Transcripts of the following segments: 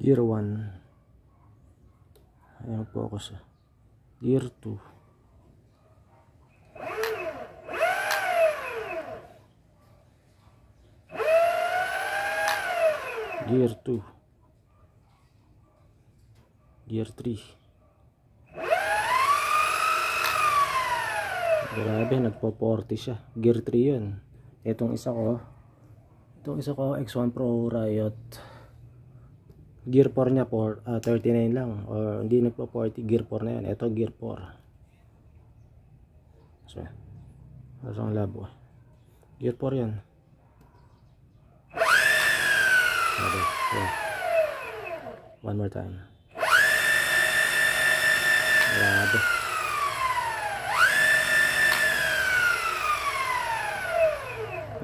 Gear 1. Ayan, focus. Gear 2. Gear 2. Gear 3. Grabe, nagpo-40 siya. Gear 3 yun. Itong isa ko X1 Pro Riot. Gear 4 niya 39 lang, or hindi nagpo-40. Gear 4 na yan. Ito Gear 4. So, ang labo. Gear 4 yan. Okay, yeah. One more time. Grabe.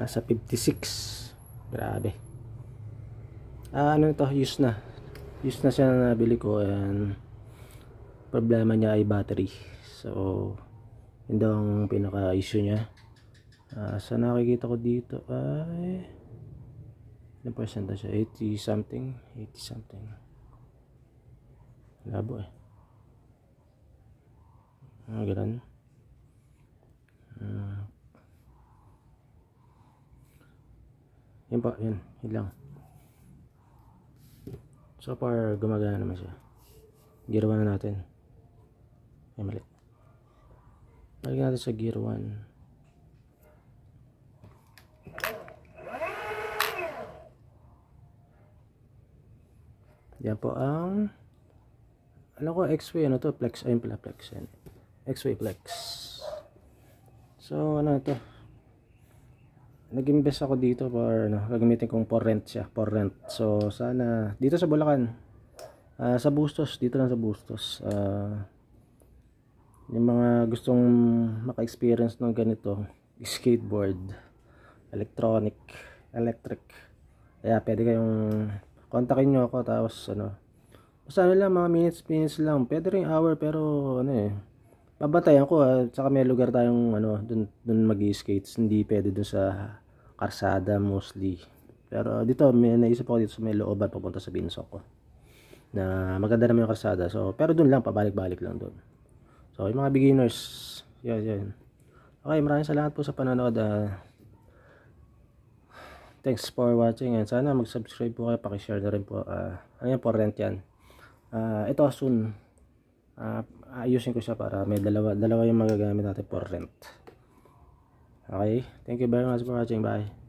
Nasa 56. Grabe. Ano ito? Use na siya na nabili ko, and problema niya ay battery. So yun daw ang pinaka issue niya. Sa nakikita ko dito ay ilang percent siya? 80 something. Labo eh. Ganun. Yun pa, yun lang. So far gumagana naman siya. Gear 1 na natin. Ay, mali. Balik natin sa gear 1. Yan po ang alam ko X-Way ano to, flex, ayun pala flex yan. X-Way flex. So ano to, nag-invest ako dito for ano, gagamitin kong for rent siya, for rent. So sana dito sa Bulacan, sa Bustos, dito lang sa Bustos, yung mga gustong maka-experience ng ganito, skateboard, electric, kaya pwede kayong kontakin nyo ako. Tapos ano, basta ano lang, mga minutes lang, pwede rin hour, pero ano eh, babatayan ko tsaka may lugar tayong ano, dun mag-skates, hindi pwede dun sa karsada mostly. Pero dito, may naisip ako dito sa may looban papunta sa Binsok ko, na maganda naman yung karsada. So, pero dun lang, pabalik-balik lang dun. So, yung mga beginners, yan. Okay, maraming salamat po sa panonood. Thanks for watching, and sana mag-subscribe po kayo, paki-share na rin po. Ano yan po, rent yan. Ito soon, ayusin ko siya para may dalawa yung magagamit natin for rent. Okay, thank you very much for watching. Bye.